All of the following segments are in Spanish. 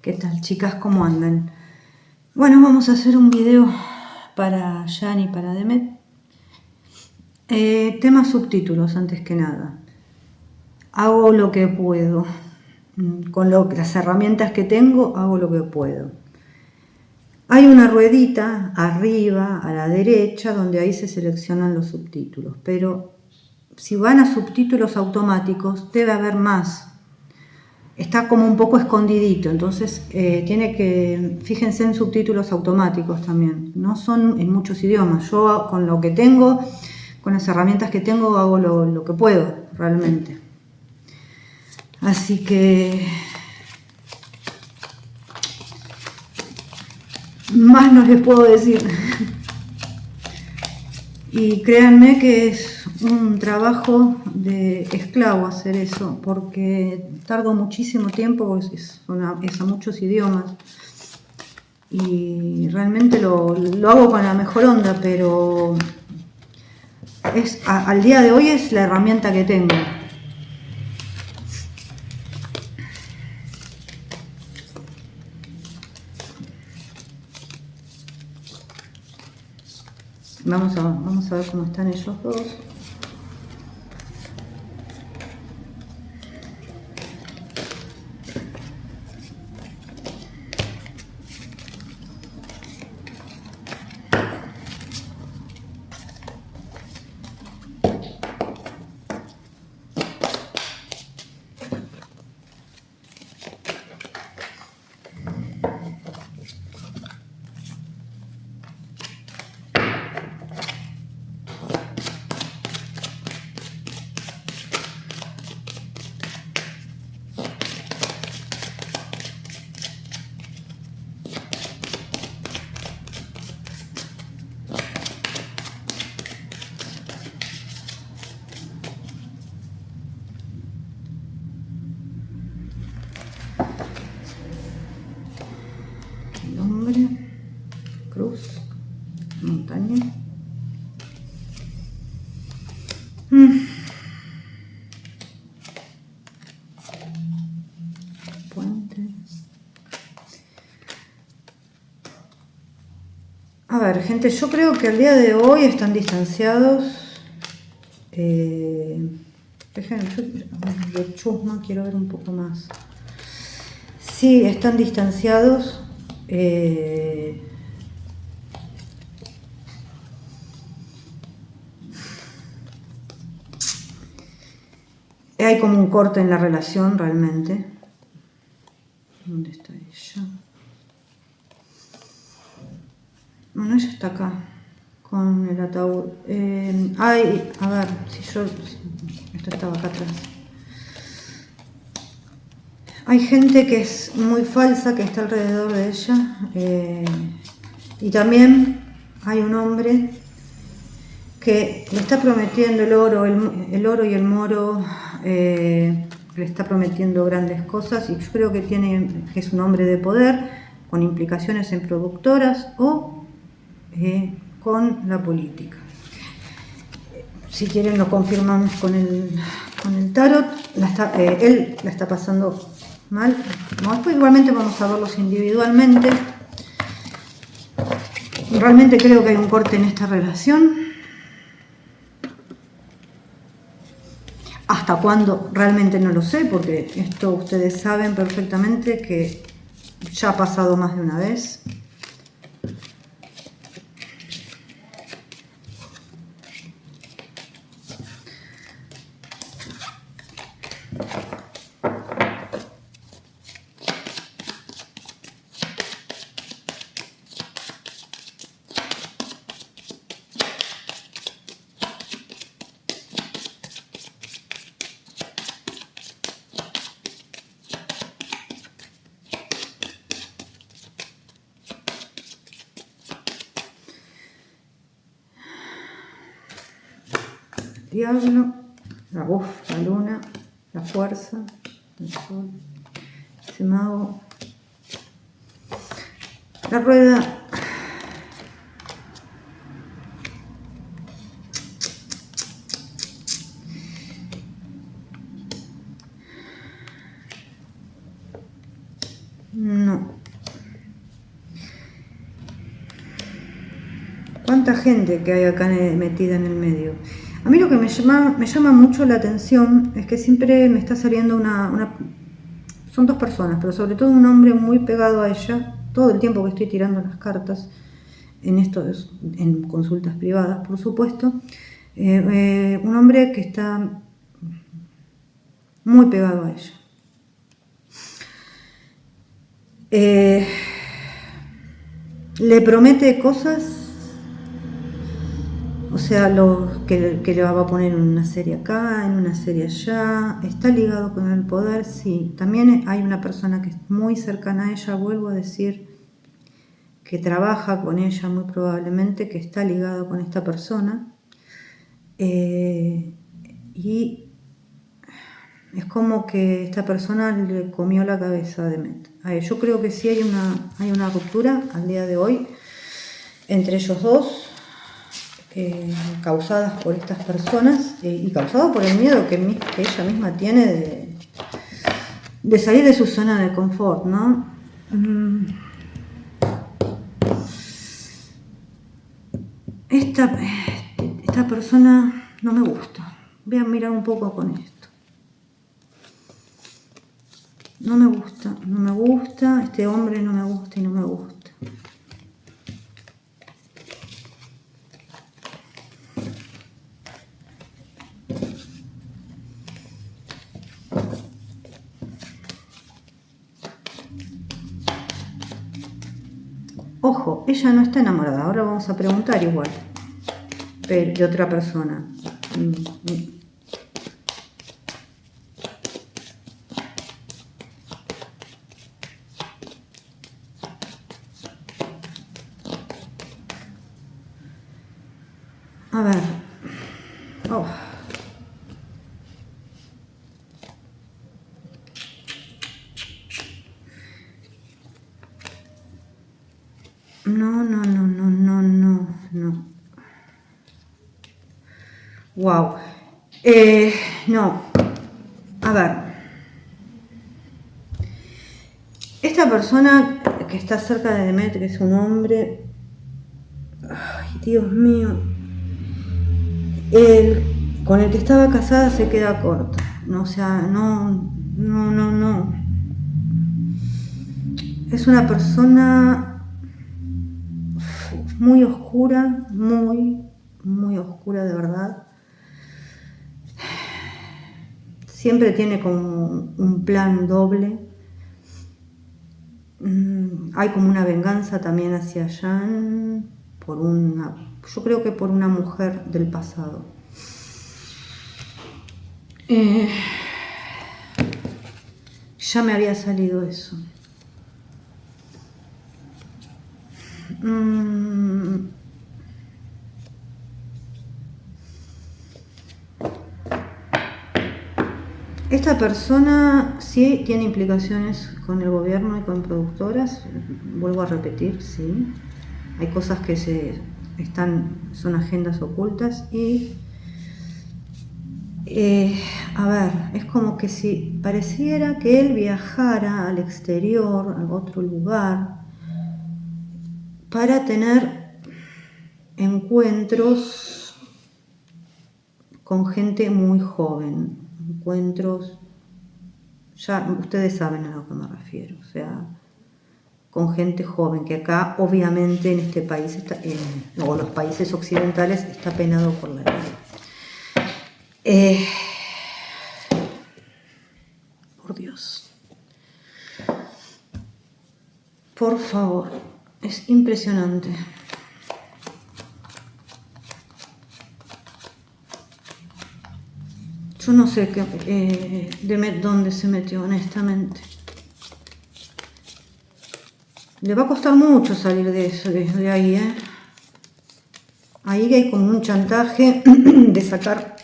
¿Qué tal, chicas? ¿Cómo andan? Bueno, vamos a hacer un video para Jan y para Demet. Tema subtítulos, antes que nada. Hago lo que puedo. Con las herramientas que tengo, hago lo que puedo. Hay una ruedita arriba, a la derecha, donde ahí se seleccionan los subtítulos. Pero si van a subtítulos automáticos, debe haber más. Está como un poco escondidito, entonces fíjense en subtítulos automáticos también. No son en muchos idiomas. Yo con lo que tengo, con las herramientas que tengo, hago lo que puedo, realmente. Así que más no les puedo decir. Y créanme que es un trabajo de esclavo hacer eso, porque tardo muchísimo tiempo, es a muchos idiomas. Y realmente lo hago con la mejor onda, pero al día de hoy es la herramienta que tengo. Vamos a ver cómo están ellos dos. Nombre, cruz, montaña. Puente. A ver, gente, yo creo que al día de hoy están distanciados. Déjenme, de chusma quiero ver un poco más. Sí, están distanciados. Hay como un corte en la relación realmente. ¿Dónde está ella? Bueno, ella está acá con el ataúd. A ver, esto estaba acá atrás. Hay gente que es muy falsa, que está alrededor de ella. Y también hay un hombre que le está prometiendo el oro y el moro. Le está prometiendo grandes cosas, y yo creo que es un hombre de poder, con implicaciones en productoras o con la política. Si quieren lo confirmamos con el tarot. Él la está pasando mal. Después igualmente vamos a verlos individualmente. Realmente creo que hay un corte en esta relación. ¿Hasta cuándo? Realmente no lo sé, porque esto ustedes saben perfectamente que ya ha pasado más de una vez. Diablo, la luna, la fuerza, el sol, ese mago, la rueda. No. ¿Cuánta gente que hay acá metida en el medio? A mí lo que me llama mucho la atención es que siempre me está saliendo son dos personas, pero sobre todo un hombre muy pegado a ella, todo el tiempo que estoy tirando las cartas, en consultas privadas, por supuesto. Un hombre que está muy pegado a ella. Le promete cosas, o sea, que le va a poner en una serie acá, en una serie allá. Está ligado con el poder, sí. También hay una persona que es muy cercana a ella, vuelvo a decir, que trabaja con ella muy probablemente, que está ligado con esta persona. Y es como que esta persona le comió la cabeza a Demet. Yo creo que sí hay una ruptura al día de hoy entre ellos dos, causadas por estas personas y causadas por el miedo que ella misma tiene de salir de su zona de confort, ¿no? Esta persona no me gusta. Voy a mirar un poco con esto. No me gusta, este hombre no me gusta y no me gusta. Ojo, ella no está enamorada, ahora vamos a preguntar igual, pero de otra persona. A ver. Oh. No. Wow. No. A ver. Esta persona que está cerca de Demet, que es un hombre. Ay, Dios mío. Con el que estaba casada se queda corta. No, o sea, no. Es una persona muy oscura, muy oscura de verdad. Siempre tiene como un plan doble. Hay como una venganza también hacia Jan yo creo que por una mujer del pasado. Ya me había salido eso. Esta persona sí tiene implicaciones con el gobierno y con productoras, vuelvo a repetir, sí. Hay cosas que son agendas ocultas y a ver, es como que si pareciera que él viajara al exterior, a otro lugar, para tener encuentros con gente muy joven, encuentros, ya ustedes saben a lo que me refiero, o sea, con gente joven, que acá obviamente en este país, o los países occidentales, está penado por la ley. Por Dios. Por favor, es impresionante. Yo no sé dónde se metió, honestamente. Le va a costar mucho salir de ahí, ¿eh? Ahí hay como un chantaje de sacar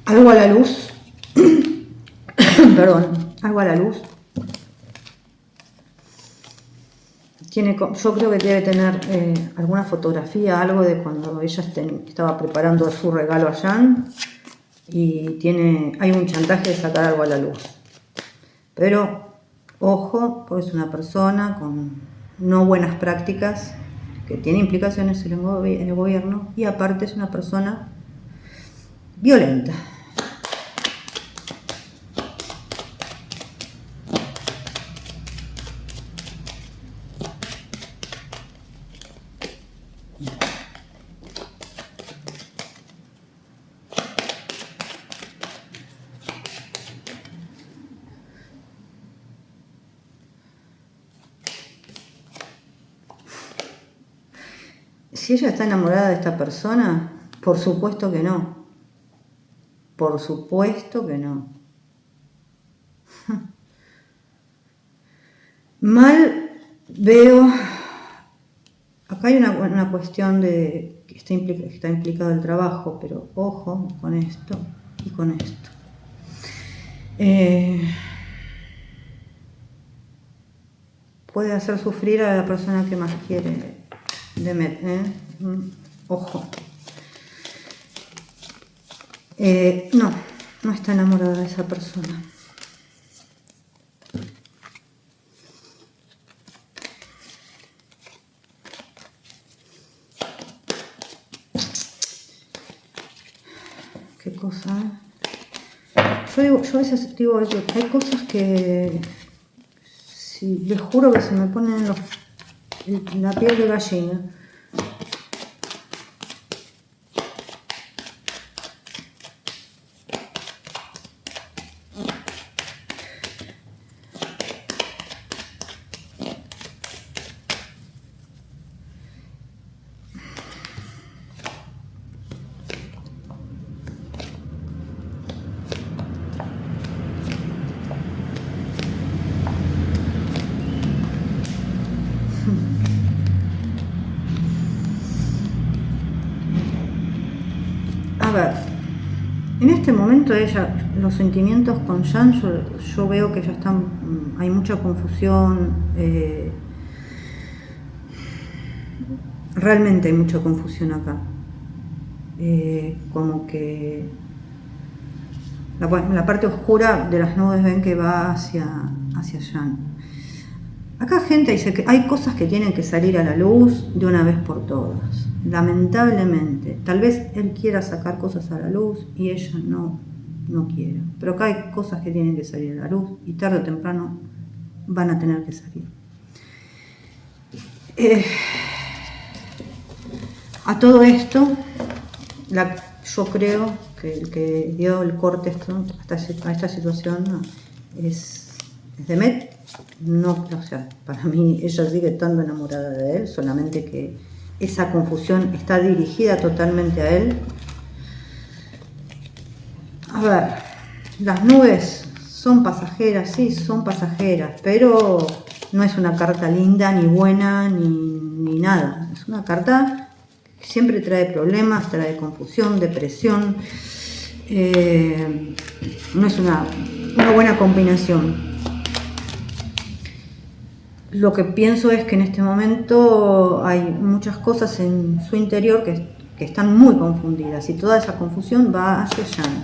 algo a la luz. Perdón, algo a la luz. Yo creo que debe tener alguna fotografía, algo de cuando ella estaba preparando su regalo a Jan. Y hay un chantaje de sacar algo a la luz. Pero Ojo, porque es una persona con no buenas prácticas, que tiene implicaciones en el gobierno, y aparte es una persona violenta. Si ella está enamorada de esta persona, por supuesto que no. Por supuesto que no. Mal veo, acá hay una cuestión de que está implicado el trabajo, pero ojo con esto y con esto. Puede hacer sufrir a la persona que más quiere. Ojo. No está enamorada de esa persona. ¿Qué cosa? Yo a veces digo, hay cosas que, si les juro que se me ponen la piel de gallina. A ver, en este momento los sentimientos con Jan, yo veo que ya hay mucha confusión, realmente hay mucha confusión acá, como que la parte oscura de las nubes ven que va hacia Jan. Acá gente dice que hay cosas que tienen que salir a la luz de una vez por todas. Lamentablemente, tal vez él quiera sacar cosas a la luz y ella no quiera. Pero acá hay cosas que tienen que salir a la luz y tarde o temprano van a tener que salir. A todo esto, yo creo que el que dio el corte a esta situación es Demet. No, o sea, para mí ella sigue estando enamorada de él, solamente que esa confusión está dirigida totalmente a él. A ver, las nubes son pasajeras, sí, son pasajeras, pero no es una carta linda, ni buena, ni nada. Es una carta que siempre trae problemas, trae confusión, depresión. No es una buena combinación. Lo que pienso es que en este momento hay muchas cosas en su interior que están muy confundidas y toda esa confusión va hacia Jan,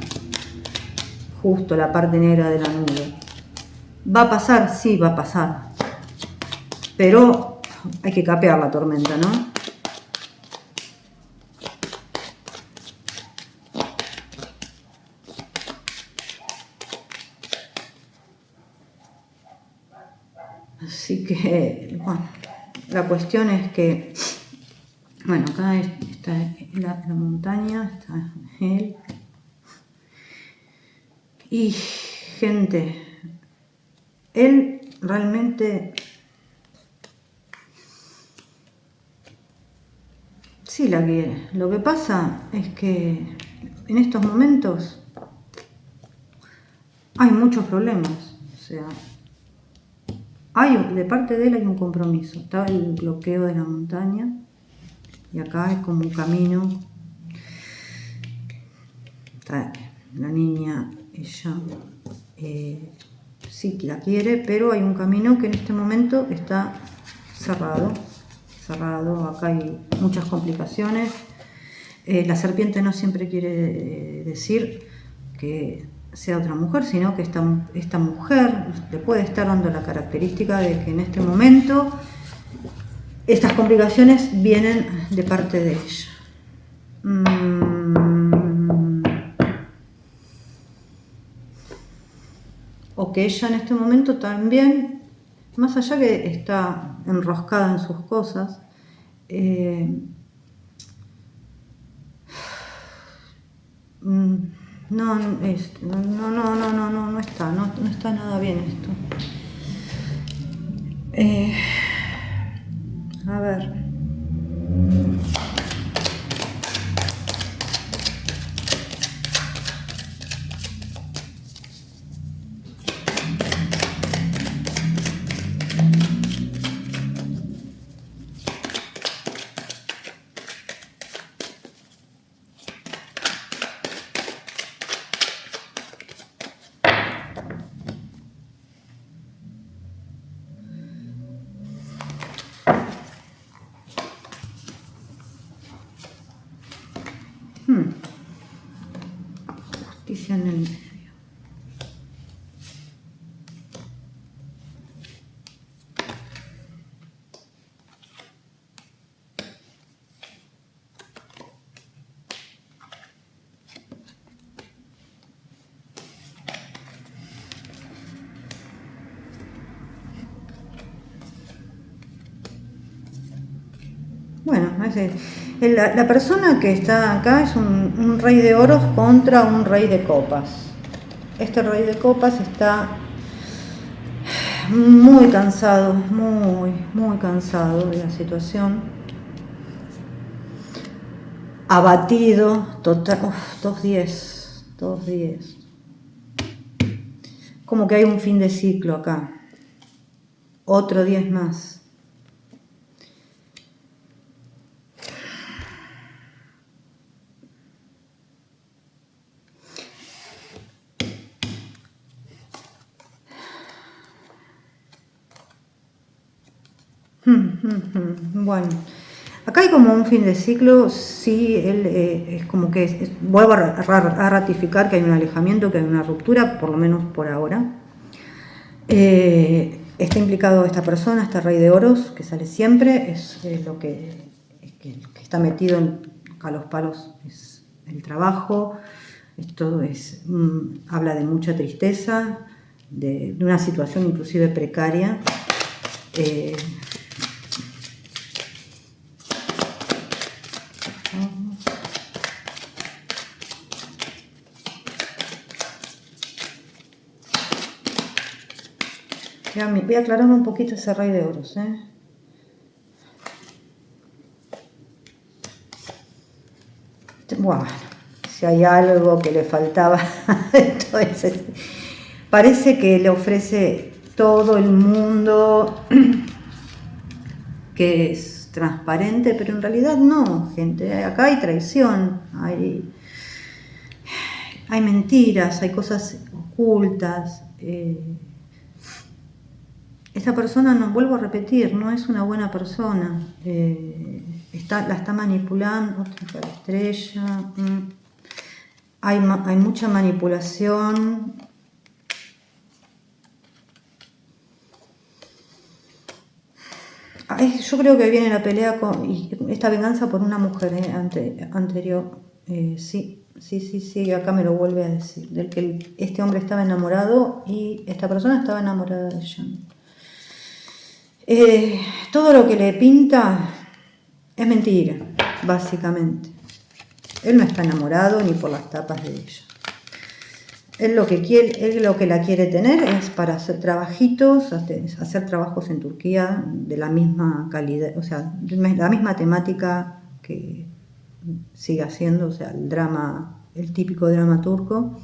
justo la parte negra de la nube. ¿Va a pasar? Sí, va a pasar, pero hay que capear la tormenta, ¿no? Así que, bueno, la cuestión es que, bueno, acá está la montaña, está él. Y, gente, él realmente sí la quiere. Lo que pasa es que en estos momentos hay muchos problemas, o sea, de parte de él hay un compromiso. Está el bloqueo de la montaña y acá es como un camino. Está la niña, ella sí que la quiere, pero hay un camino que en este momento está cerrado. Acá hay muchas complicaciones. La serpiente no siempre quiere decir que sea otra mujer, sino que esta mujer le puede estar dando la característica de que en este momento estas complicaciones vienen de parte de ella. O que ella en este momento también, más allá que está enroscada en sus cosas, no está nada bien esto. A ver. Justicia en el medio. Bueno, la persona que está acá es un rey de oros contra un rey de copas. Este rey de copas está muy cansado, muy cansado de la situación. Abatido, total, 2-10. Como que hay un fin de ciclo acá. Otro 10 más. Bueno, acá hay como un fin de ciclo. Sí, él es como que vuelvo a ratificar que hay un alejamiento, que hay una ruptura, por lo menos por ahora. Está implicado esta persona, este rey de oros, que sale siempre, es lo que está metido a los palos, es el trabajo. Esto habla de mucha tristeza, de una situación inclusive precaria. Voy a aclarar un poquito ese rey de oros, Bueno, si hay algo que le faltaba, entonces parece que le ofrece todo el mundo, que es transparente, pero en realidad no, gente. Acá hay traición, hay mentiras, hay cosas ocultas. Esta persona, no vuelvo a repetir, no es una buena persona. La está manipulando. Otra estrella. Hay mucha manipulación. Yo creo que viene la pelea y esta venganza por una mujer anterior. Sí, acá me lo vuelve a decir. Del que este hombre estaba enamorado y esta persona estaba enamorada de ella. Todo lo que le pinta es mentira, básicamente. Él no está enamorado ni por las tapas de ella. Él lo que la quiere tener es para hacer trabajitos, hacer trabajos en Turquía de la misma calidad, o sea, la misma temática que sigue haciendo, o sea, el típico drama turco.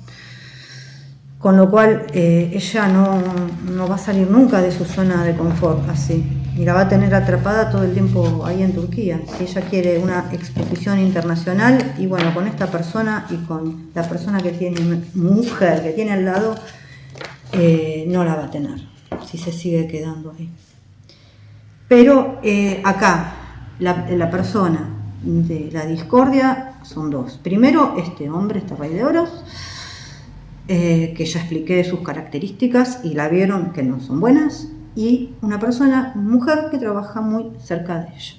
Con lo cual ella no va a salir nunca de su zona de confort así, y la va a tener atrapada todo el tiempo ahí en Turquía. Si ella quiere una exposición internacional, y bueno, con esta persona y con la persona mujer que tiene al lado, no la va a tener, si se sigue quedando ahí. Pero acá, la persona de la discordia son dos. Primero, este hombre, este rey de oros, que ya expliqué sus características y la vieron que no son buenas, y una persona, mujer, que trabaja muy cerca de ella.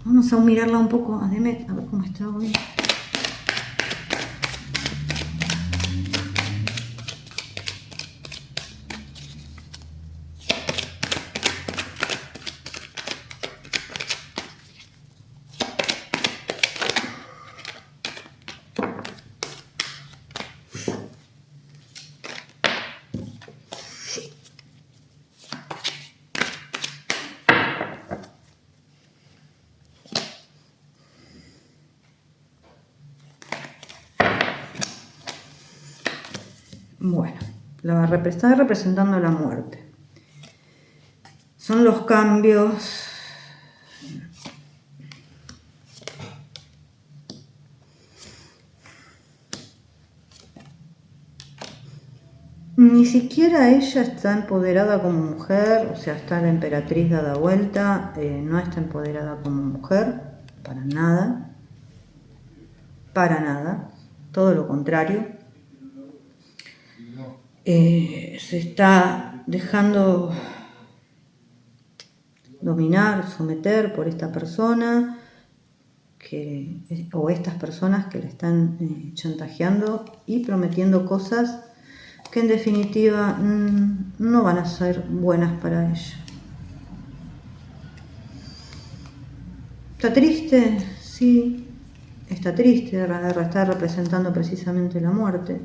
Vamos a mirarla un poco a Demet, a ver cómo está hoy. Bueno, está representando la muerte. Son los cambios. Ni siquiera ella está empoderada como mujer, o sea, está la emperatriz dada vuelta, no está empoderada como mujer, para nada, todo lo contrario. Se está dejando dominar, someter por esta persona, o estas personas que le están chantajeando y prometiendo cosas que en definitiva no van a ser buenas para ella. ¿Está triste? Sí, está triste, está representando precisamente la muerte.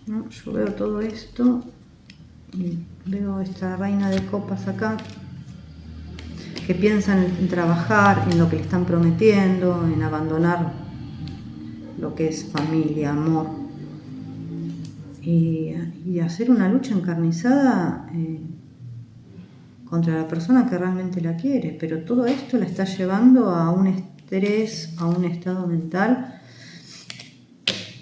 ¿No? Yo veo todo esto y veo esta reina de copas acá, que piensa en trabajar, en lo que le están prometiendo, en abandonar lo que es familia, amor, y hacer una lucha encarnizada contra la persona que realmente la quiere. Pero todo esto la está llevando a un estrés, a un estado mental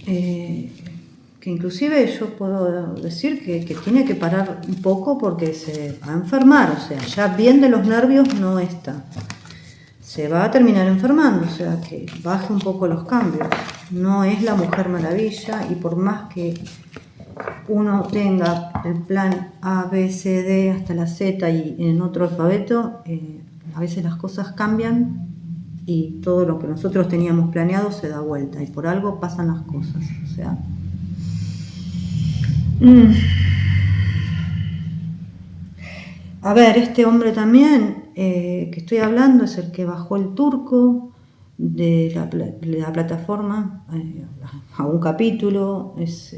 que inclusive yo puedo decir que tiene que parar un poco porque se va a enfermar, o sea, ya bien de los nervios no está. Se va a terminar enfermando, o sea, que baje un poco los cambios. No es la Mujer Maravilla, y por más que uno tenga el plan A, B, C, D hasta la Z y en otro alfabeto, a veces las cosas cambian y todo lo que nosotros teníamos planeado se da vuelta, y por algo pasan las cosas, o sea. A ver, este hombre también que estoy hablando es el que bajó el turco de la plataforma a un capítulo, es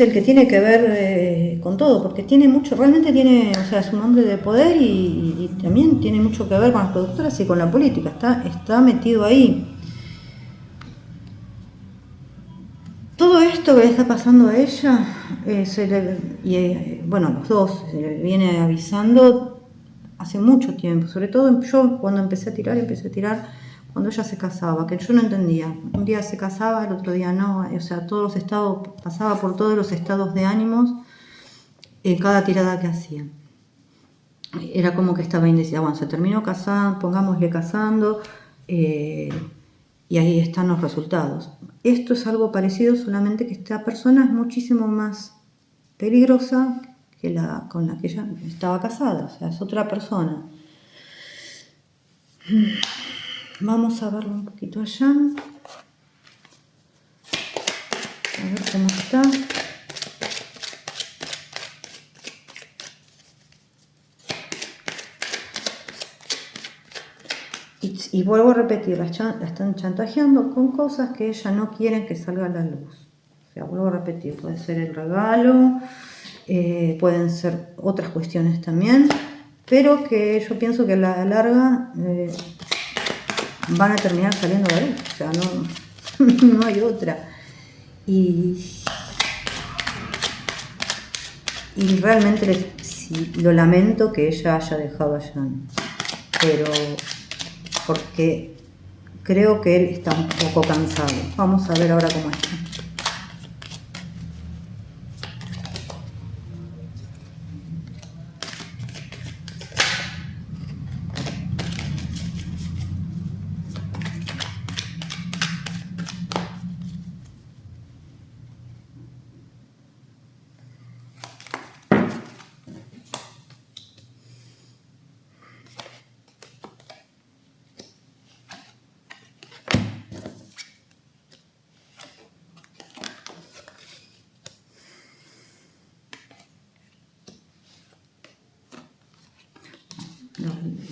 el que tiene que ver con todo, porque tiene mucho, realmente tiene, o sea, es un hombre de poder y también tiene mucho que ver con las productoras y con la política, está metido ahí. Todo esto que le está pasando a ella, bueno, los dos, se le viene avisando hace mucho tiempo. Sobre todo yo cuando empecé a tirar cuando ella se casaba, que yo no entendía. Un día se casaba, el otro día no, o sea, pasaba por todos los estados de ánimos en cada tirada que hacía. Era como que estaba indecisa. Bueno, se terminó casando, pongámosle casando, y ahí están los resultados. Esto es algo parecido, solamente que esta persona es muchísimo más peligrosa que con la que ella estaba casada, o sea, es otra persona. Vamos a verlo un poquito allá. A ver cómo está. Y vuelvo a repetir, la están chantajeando con cosas que ella no quiere que salga a la luz. O sea, vuelvo a repetir, puede ser el regalo, pueden ser otras cuestiones también, pero que yo pienso que a la larga van a terminar saliendo a la luz. O sea, no hay otra. Y realmente lo lamento que ella haya dejado a Jan. pero porque creo que él está un poco cansado. Vamos a ver ahora cómo está.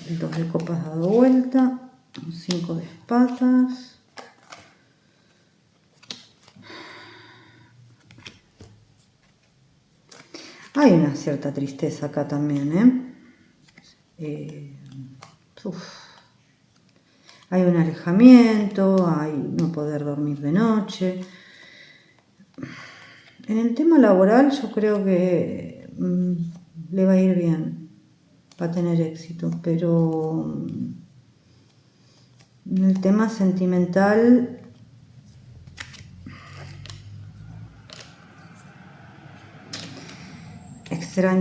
El 2 de copas dado vuelta, 5 de espadas. Hay una cierta tristeza acá también, hay un alejamiento, hay no poder dormir de noche. En el tema laboral yo creo que le va a ir bien, va a tener éxito, pero en el tema sentimental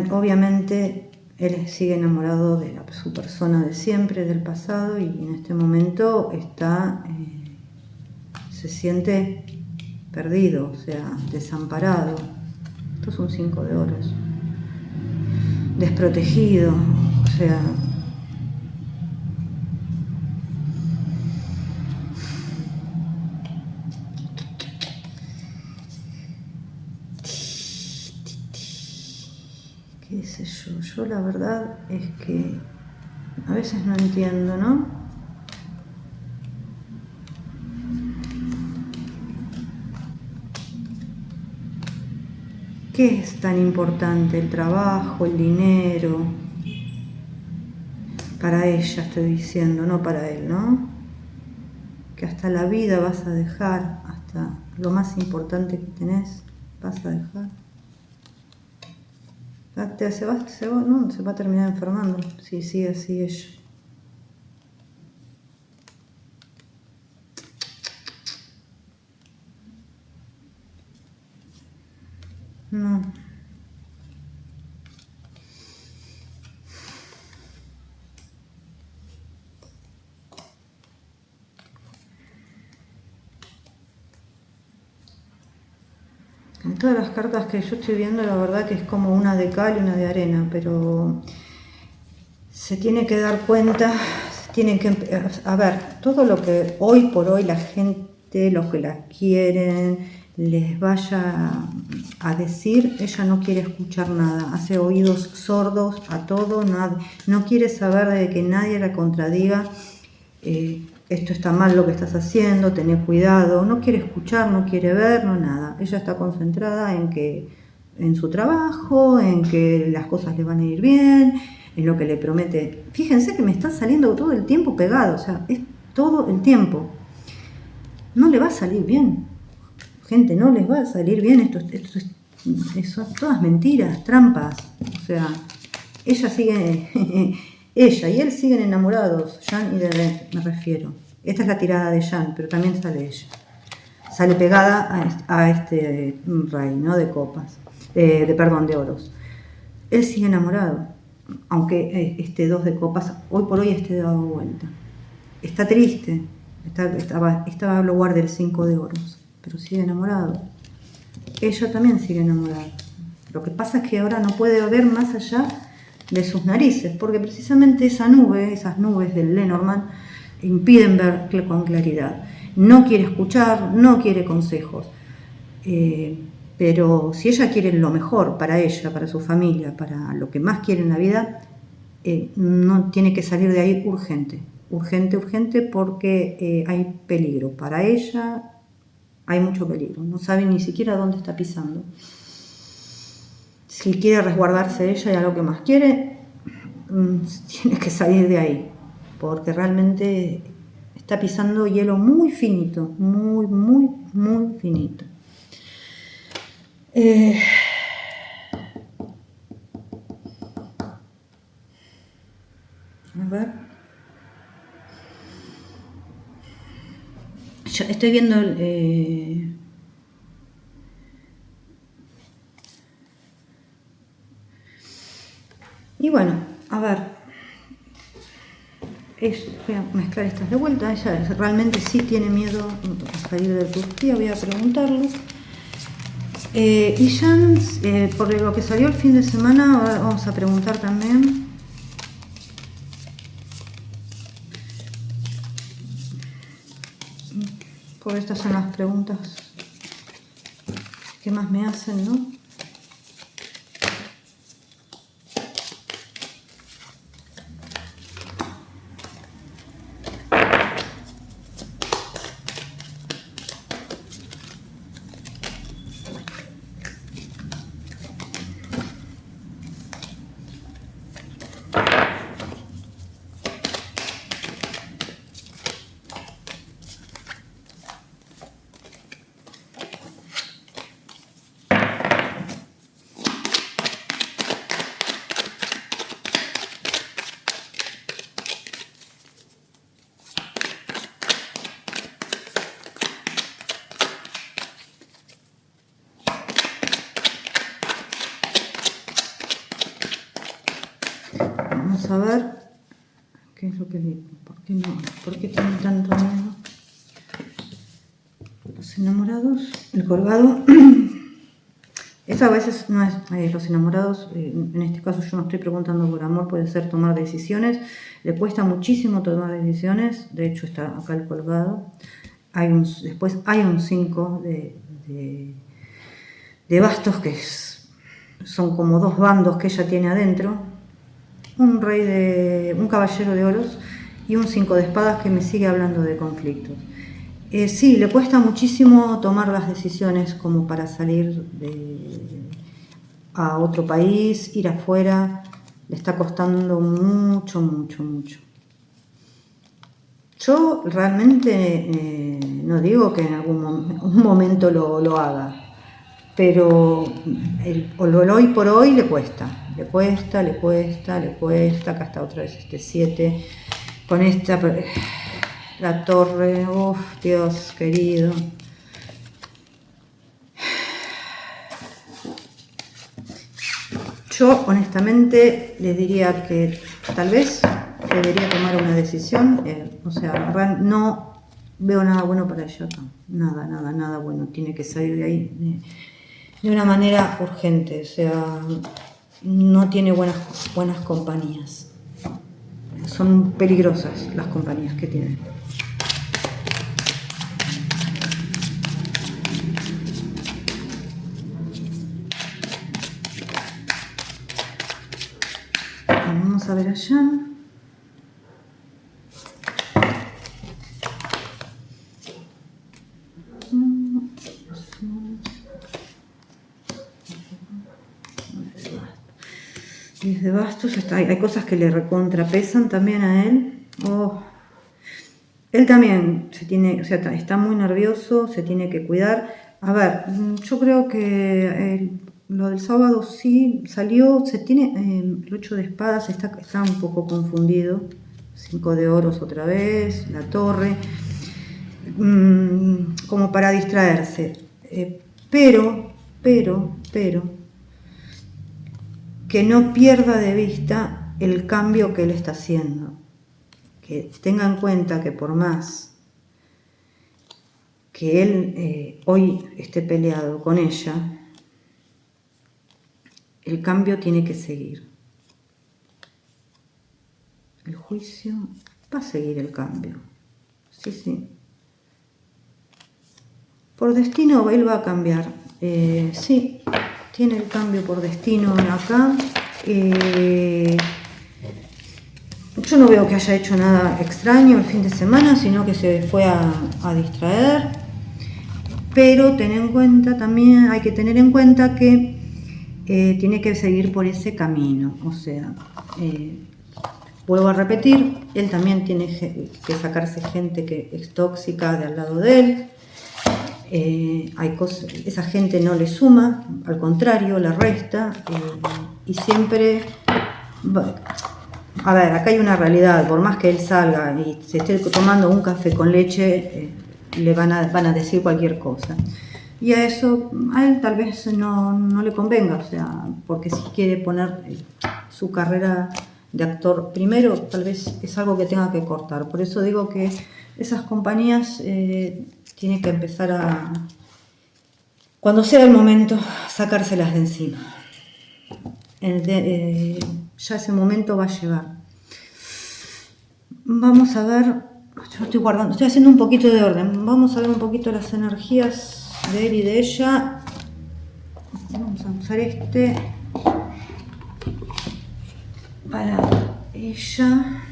obviamente él sigue enamorado de su persona de siempre, del pasado, y en este momento se siente perdido, o sea, desamparado. Esto es un 5 de oros. Desprotegido, o sea, qué sé yo, la verdad es que a veces no entiendo, ¿no? ¿Qué es tan importante? El trabajo, el dinero. Para ella estoy diciendo, no para él, ¿no? Que hasta la vida vas a dejar, hasta lo más importante que tenés, vas a dejar. No, se va a terminar enfermando si sigue así ella. No. En todas las cartas que yo estoy viendo, la verdad que es como una de cal y una de arena, pero se tiene que dar cuenta, tienen que, a ver, todo lo que hoy por hoy la gente, los que la quieren, les vaya a decir, ella no quiere escuchar nada, hace oídos sordos a todo, no quiere saber de que nadie la contradiga, esto está mal lo que estás haciendo, tené cuidado, no quiere escuchar, no quiere ver, no nada, ella está concentrada en su trabajo, en que las cosas le van a ir bien, en lo que le promete. Fíjense que me está saliendo todo el tiempo pegado, o sea, es todo el tiempo. No le va a salir bien. Gente, no les va a salir bien, esto son todas mentiras, trampas. O sea, ella sigue, ella y él siguen enamorados, Jan y Dede, me refiero. Esta es la tirada de Jan, pero también sale ella. Sale pegada a este rey, ¿no? De copas, de oros. Él sigue enamorado, aunque este 2 de copas hoy por hoy esté dado vuelta. Está triste, estaba al lugar del 5 de oros, pero sigue enamorado. Ella también sigue enamorada. Lo que pasa es que ahora no puede ver más allá de sus narices, porque precisamente esas nubes del Lenormand, impiden ver con claridad. No quiere escuchar, no quiere consejos. Pero si ella quiere lo mejor para ella, para su familia, para lo que más quiere en la vida, no tiene que salir de ahí urgente, porque hay peligro. Para ella hay mucho peligro, no sabe ni siquiera dónde está pisando. Si quiere resguardarse de ella y a lo que más quiere, tiene que salir de ahí, porque realmente está pisando hielo muy finito, muy, muy, muy finito. A ver. estoy viendo y bueno, a ver, voy a mezclar estas de vuelta. Ella realmente sí tiene miedo a salir de Turquía, voy a preguntarle. Y Jan, por lo que salió el fin de semana, vamos a preguntar también. Por estas son las preguntas que más me hacen, ¿no? Vamos a ver qué es lo que digo. ¿Por qué tienen tanto miedo? Los enamorados, el colgado. Eso a veces no es los enamorados. En este caso yo no estoy preguntando por amor, puede ser tomar decisiones. Le cuesta muchísimo tomar decisiones. De hecho está acá el colgado. Después hay un 5 de bastos que son como dos bandos que ella tiene adentro. Un caballero de oros y un 5 de espadas que me sigue hablando de conflictos. Sí, le cuesta muchísimo tomar las decisiones como para salir a otro país, ir afuera. Le está costando mucho, mucho, mucho. Yo realmente no digo que en un momento lo haga, pero hoy por hoy le cuesta. Le cuesta. Acá está otra vez este 7. Con esta, la torre. Uf, Dios querido. Yo honestamente le diría que tal vez debería tomar una decisión. O sea, no veo nada bueno para ella acá. Nada bueno. Tiene que salir de ahí de una manera urgente. O sea, no tiene buenas compañías. Son peligrosas las compañías que tiene. Vamos a ver allá. De bastos, hay cosas que le recontrapesan también a él. Él también está muy nervioso, se tiene que cuidar. A ver, yo creo que lo del sábado sí salió, el 8 de espadas está un poco confundido. 5 de oros otra vez, la torre, como para distraerse. Pero que no pierda de vista el cambio que él está haciendo. Que tenga en cuenta que por más que él hoy esté peleado con ella, el cambio tiene que seguir. El juicio va a seguir el cambio. Sí. Por destino él va a cambiar. Sí. Tiene el cambio por destino acá. Yo no veo que haya hecho nada extraño el fin de semana, sino que se fue a distraer. Pero hay que tener en cuenta que tiene que seguir por ese camino. O sea, vuelvo a repetir, él también tiene que sacarse gente que es tóxica de al lado de él. Esa gente no le suma, al contrario, le resta, y siempre a ver, acá hay una realidad. Por más que él salga y se esté tomando un café con leche, le van a decir cualquier cosa. Y a eso, a él tal vez no le convenga, o sea, porque si quiere poner su carrera de actor primero, tal vez es algo que tenga que cortar. Por eso digo que esas compañías tienen que empezar a, cuando sea el momento, sacárselas de encima. Ya ese momento va a llegar. Vamos a ver, yo estoy guardando, estoy haciendo un poquito de orden. Vamos a ver un poquito las energías de él y de ella. Vamos a usar este para ella.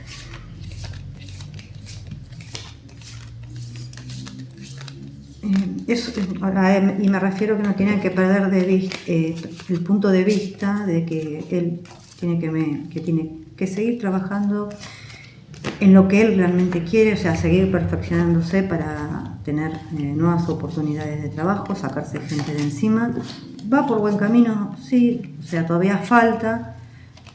Y me refiero que no tienen que perder de vista, el punto de vista de que él tiene que seguir trabajando en lo que él realmente quiere, o sea, seguir perfeccionándose para tener nuevas oportunidades de trabajo, sacarse gente de encima. Va por buen camino, sí, o sea, todavía falta.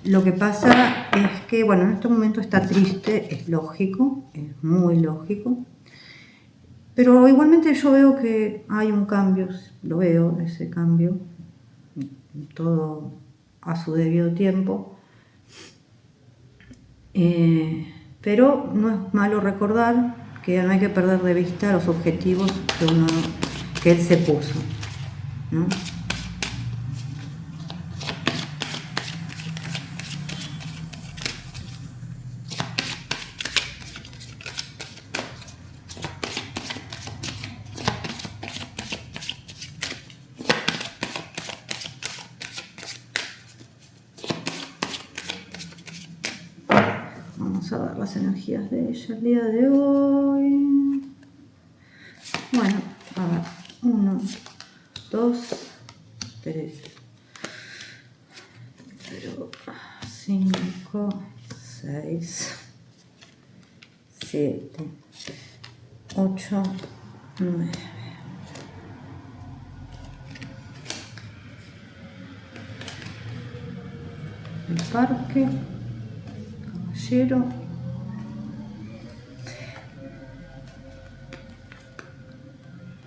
Lo que pasa es que, bueno, en este momento está triste, es lógico, es muy lógico. Pero igualmente yo veo que hay un cambio, lo veo, ese cambio, todo a su debido tiempo. Pero no es malo recordar que no hay que perder de vista los objetivos que él se puso, ¿no? Vamos a ver las energías de ella el día de hoy. Bueno, a ver, 1, 2, 3, 5, 6, 7, 8, 9. El parque, caballero.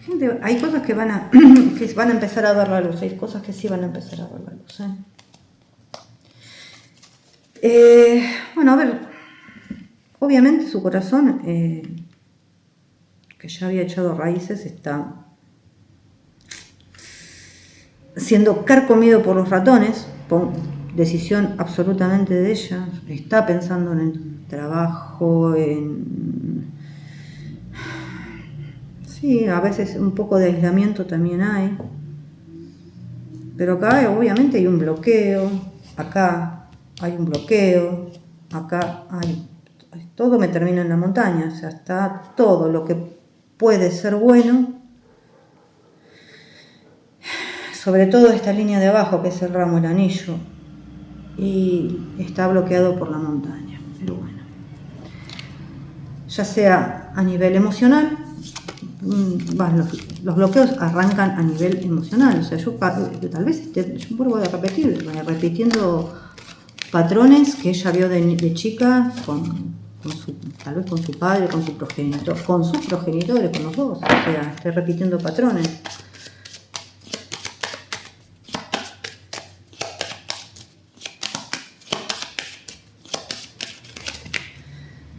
Gente, hay cosas que van a empezar a ver la luz, hay cosas que sí van a empezar a ver la luz. Bueno, a ver, obviamente su corazón, que ya había echado raíces, está siendo carcomido por los ratones, por decisión absolutamente de ella. Está pensando en el trabajo, sí, a veces un poco de aislamiento también hay, pero acá obviamente hay un bloqueo, acá hay un bloqueo, acá hay, todo me termina en la montaña, o sea, está todo lo que puede ser bueno, sobre todo esta línea de abajo que es el ramo, el anillo, y está bloqueado por la montaña. Pero bueno, ya sea a nivel emocional, los bloqueos arrancan a nivel emocional. O sea, yo tal vez yo vuelvo a repetir, repitiendo patrones que ella vio de chica tal vez con su padre, con su progenitor, con sus progenitores, con los dos. O sea, estoy repitiendo patrones.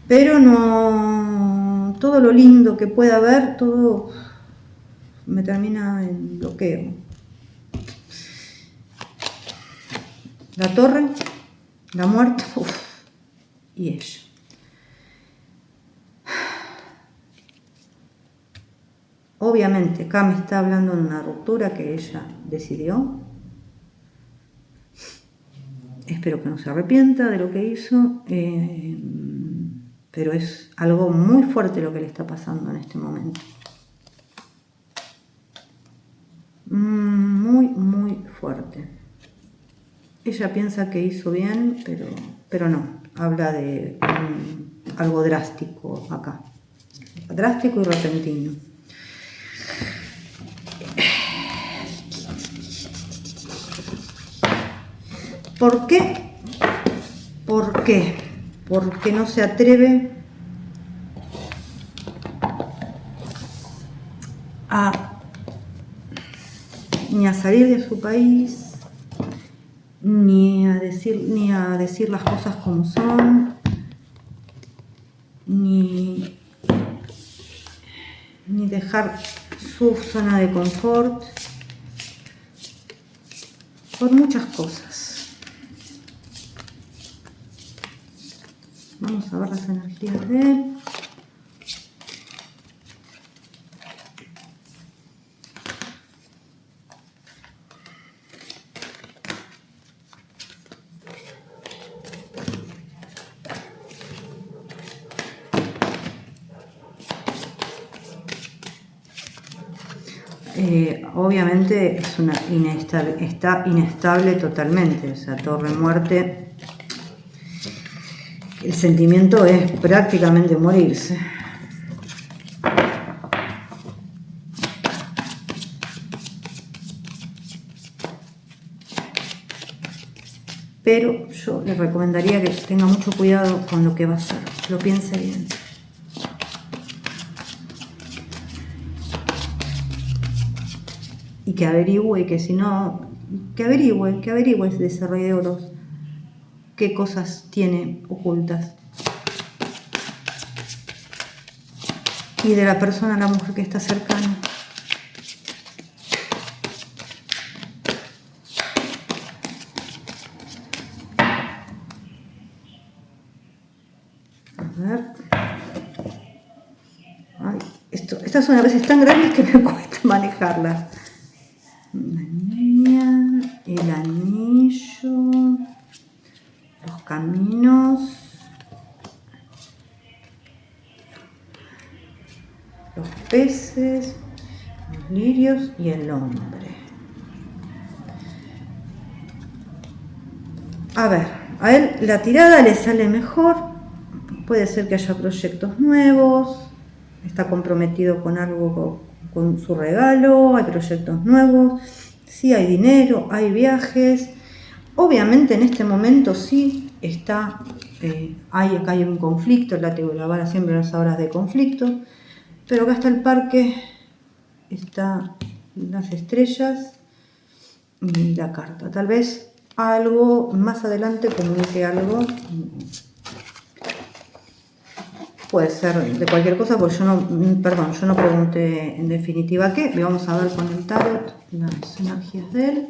Pero no, todo lo lindo que pueda haber, todo me termina en bloqueo. La torre, la muerte, y ella. Obviamente acá me está hablando de una ruptura que ella decidió. Espero que no se arrepienta de lo que hizo. Pero es algo muy fuerte lo que le está pasando en este momento. Muy, muy fuerte. Ella piensa que hizo bien, pero no. Habla de algo drástico acá. Drástico y repentino. ¿Por qué? ¿Por qué? Porque no se atreve ni a salir de su país, ni a decir las cosas como son, ni dejar su zona de confort, por muchas cosas. Vamos a ver las energías de él. Obviamente es está inestable totalmente, o sea, Torre Muerte, el sentimiento es prácticamente morirse. Pero yo le recomendaría que tenga mucho cuidado con lo que va a hacer, lo piense bien. Y que averigüe, que si no, que averigüe de ese Rey de Oros, qué cosas tiene ocultas. Y de la persona, la mujer que está cercana. A ver. Ay, estas son a veces tan grandes que me cuesta manejarlas. La niña, el anillo, los caminos, los peces, los lirios y el hombre. A ver, a él la tirada le sale mejor, puede ser que haya proyectos nuevos, está comprometido con algo, con su regalo, hay proyectos nuevos, sí hay dinero, hay viajes. Obviamente en este momento sí está, acá hay un conflicto, el látigo de la vara siempre en las horas de conflicto, pero acá está el parque, está las estrellas y la carta. Tal vez algo más adelante comunique algo. Puede ser de cualquier cosa, porque yo no pregunté en definitiva qué. Vamos a ver con el tarot las energías de él.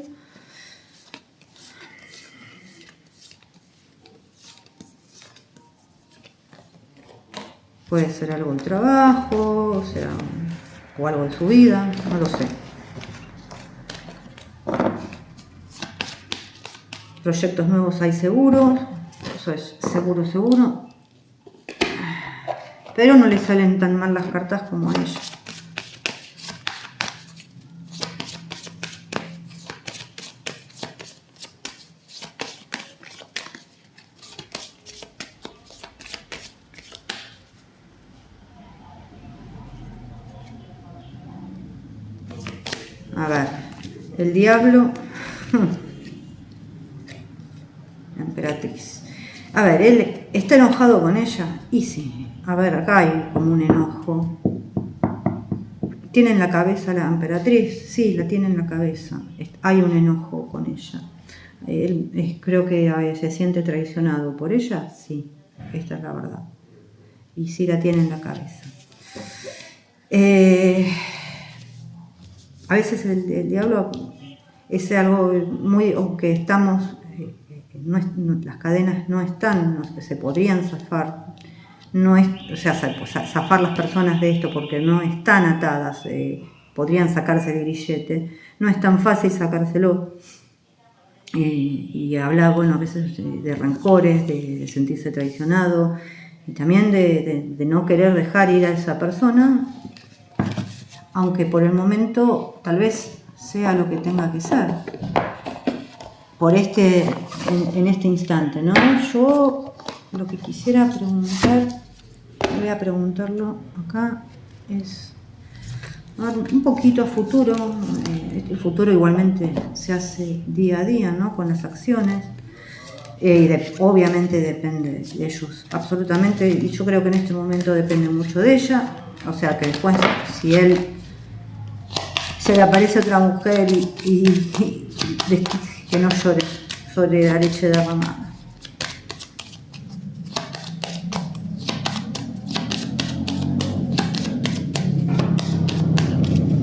Puede ser algo de trabajo, o algo de su vida, no lo sé. Proyectos nuevos hay seguro, eso es seguro. Pero no le salen tan mal las cartas como a ella. A ver, el diablo, la emperatriz. A ver, él está enojado con ella. Y sí, a ver, acá hay como un enojo. ¿Tiene en la cabeza la emperatriz? Sí, la tiene en la cabeza. Hay un enojo con ella. Él creo que se siente traicionado por ella. Sí, esta es la verdad. Y sí la tiene en la cabeza. A veces el diablo es algo muy, aunque estamos, las cadenas no están, se podrían zafar, zafar las personas de esto porque no están atadas, podrían sacarse el grillete, no es tan fácil sacárselo. Y habla, bueno, a veces de rencores, de sentirse traicionado, y también de no querer dejar ir a esa persona, aunque por el momento tal vez sea lo que tenga que ser, en este instante, ¿no? Yo lo que quisiera preguntar, voy a preguntarlo acá, es un poquito a futuro. El futuro igualmente se hace día a día, ¿no? Con las acciones, y obviamente depende de ellos, absolutamente, y yo creo que en este momento depende mucho de ella, o sea que después si él se le aparece otra mujer que no llore sobre la leche derramada.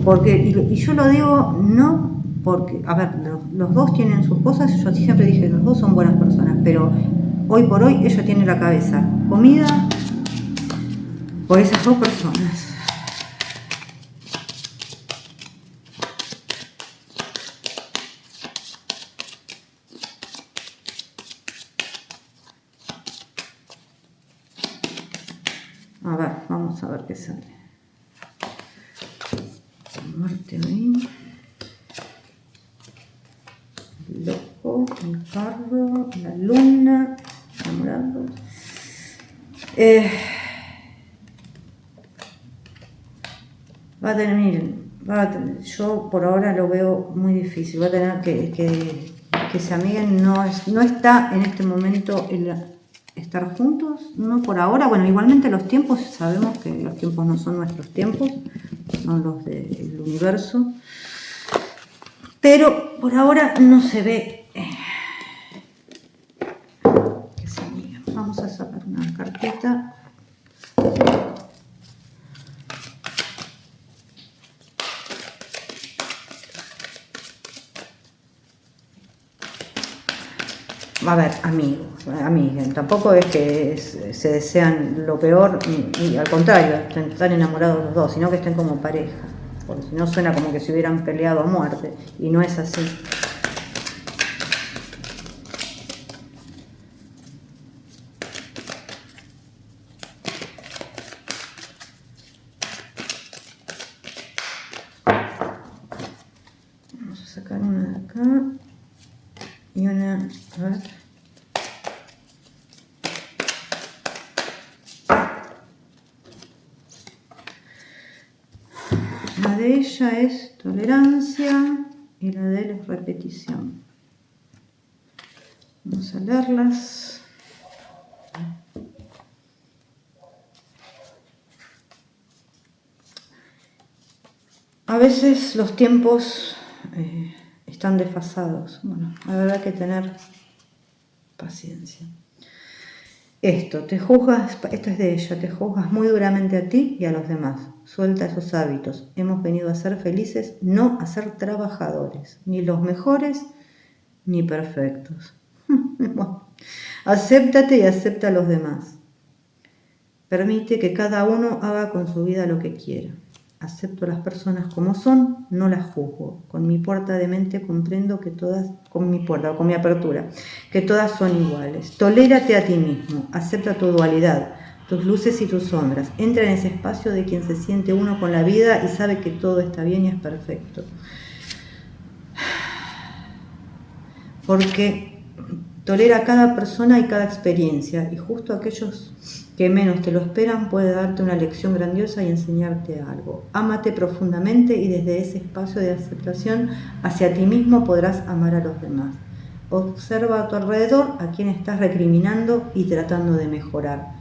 Porque, y yo lo digo no porque, a ver, los dos tienen sus cosas, yo siempre dije, los dos son buenas personas, pero hoy por hoy ella tiene la cabeza comida por esas dos personas. A ver, vamos a ver qué sale. Marte ahí. Loco, el carro, la luna, enamorados. Va a tener, yo por ahora lo veo muy difícil, va a tener que se amiguen, no está en este momento el estar juntos, no por ahora. Bueno, igualmente los tiempos, sabemos que los tiempos no son nuestros tiempos, son los del universo, pero por ahora no se ve que se amiguen. Vamos a sacar una carpeta. A ver, amigos, amiguen, tampoco es que se desean lo peor, y al contrario, están enamorados los dos, sino que estén como pareja, porque si no suena como que se hubieran peleado a muerte, y no es así. Vamos a sacar una de acá. Y una, a ver. La de ella es tolerancia y la de él es repetición. Vamos a leerlas. A veces los tiempos están desfasados. Bueno, habrá que tener paciencia. Esto es de ella, te juzgas muy duramente a ti y a los demás. Suelta esos hábitos. Hemos venido a ser felices, no a ser trabajadores, ni los mejores ni perfectos. Bueno, acéptate y acepta a los demás. Permite que cada uno haga con su vida lo que quiera. Acepto a las personas como son, no las juzgo. Con mi puerta de mente comprendo que todas, con mi apertura, que todas son iguales. Tolérate a ti mismo, acepta tu dualidad, tus luces y tus sombras. Entra en ese espacio de quien se siente uno con la vida y sabe que todo está bien y es perfecto. Porque tolera a cada persona y cada experiencia, y justo aquellos que menos te lo esperan puede darte una lección grandiosa y enseñarte algo. Ámate profundamente y desde ese espacio de aceptación hacia ti mismo podrás amar a los demás. Observa a tu alrededor a quién estás recriminando y tratando de mejorar,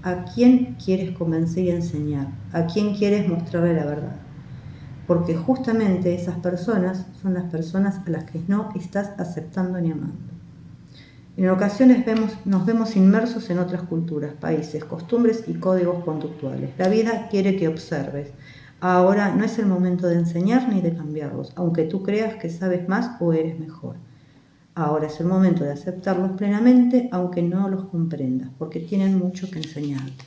a quién quieres convencer y enseñar, a quién quieres mostrarle la verdad. Porque justamente esas personas son las personas a las que no estás aceptando ni amando. En ocasiones nos vemos inmersos en otras culturas, países, costumbres y códigos conductuales. La vida quiere que observes. Ahora no es el momento de enseñar ni de cambiarlos, aunque tú creas que sabes más o eres mejor. Ahora es el momento de aceptarlos plenamente, aunque no los comprendas, porque tienen mucho que enseñarte.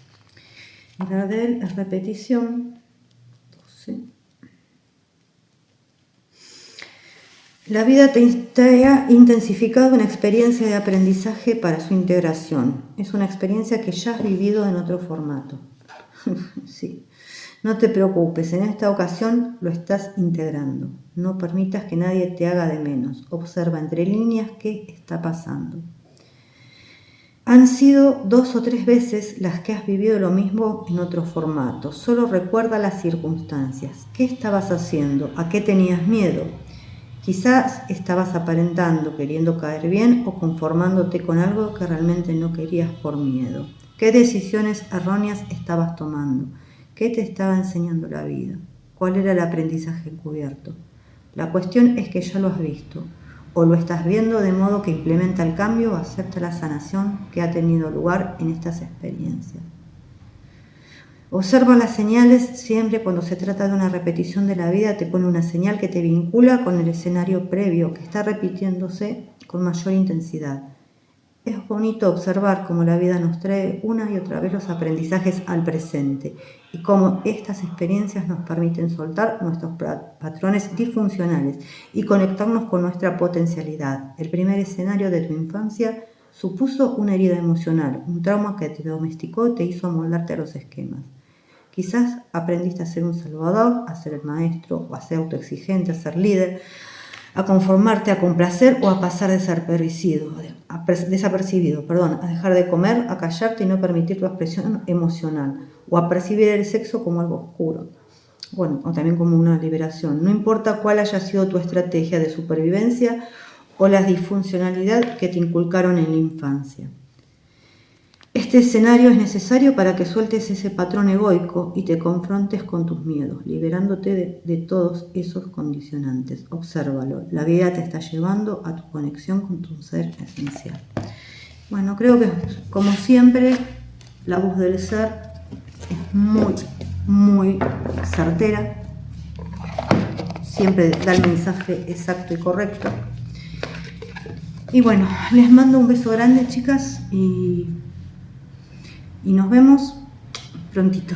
La de él es repetición. 12. La vida te ha intensificado una experiencia de aprendizaje para su integración. Es una experiencia que ya has vivido en otro formato. Sí. No te preocupes, en esta ocasión lo estás integrando. No permitas que nadie te haga de menos. Observa entre líneas qué está pasando. Han sido 2 o 3 veces las que has vivido lo mismo en otro formato. Solo recuerda las circunstancias. ¿Qué estabas haciendo? ¿A qué tenías miedo? Quizás estabas aparentando, queriendo caer bien o conformándote con algo que realmente no querías por miedo. ¿Qué decisiones erróneas estabas tomando? ¿Qué te estaba enseñando la vida? cuál era el aprendizaje encubierto. La cuestión es que ya lo has visto, o lo estás viendo de modo que implementa el cambio o acepta la sanación que ha tenido lugar en estas experiencias. Observa las señales. Siempre cuando se trata de una repetición de la vida te pone una señal que te vincula con el escenario previo que está repitiéndose con mayor intensidad. Es bonito observar cómo la vida nos trae una y otra vez los aprendizajes al presente y cómo estas experiencias nos permiten soltar nuestros patrones disfuncionales y conectarnos con nuestra potencialidad. El primer escenario de tu infancia supuso una herida emocional, un trauma que te domesticó, te hizo amoldarte a los esquemas. Quizás aprendiste a ser un salvador, a ser el maestro, o a ser autoexigente, a ser líder, a conformarte, a complacer o a pasar desapercibido, a dejar de comer, a callarte y no permitir tu expresión emocional, o a percibir el sexo como algo oscuro, o también como una liberación. No importa cuál haya sido tu estrategia de supervivencia o la disfuncionalidad que te inculcaron en la infancia. Este escenario es necesario para que sueltes ese patrón egoico y te confrontes con tus miedos, liberándote de todos esos condicionantes. Obsérvalo. La vida te está llevando a tu conexión con tu ser esencial. Bueno, creo que, como siempre, la voz del ser es muy, muy certera. Siempre da el mensaje exacto y correcto. Y bueno, les mando un beso grande, chicas, y nos vemos prontito.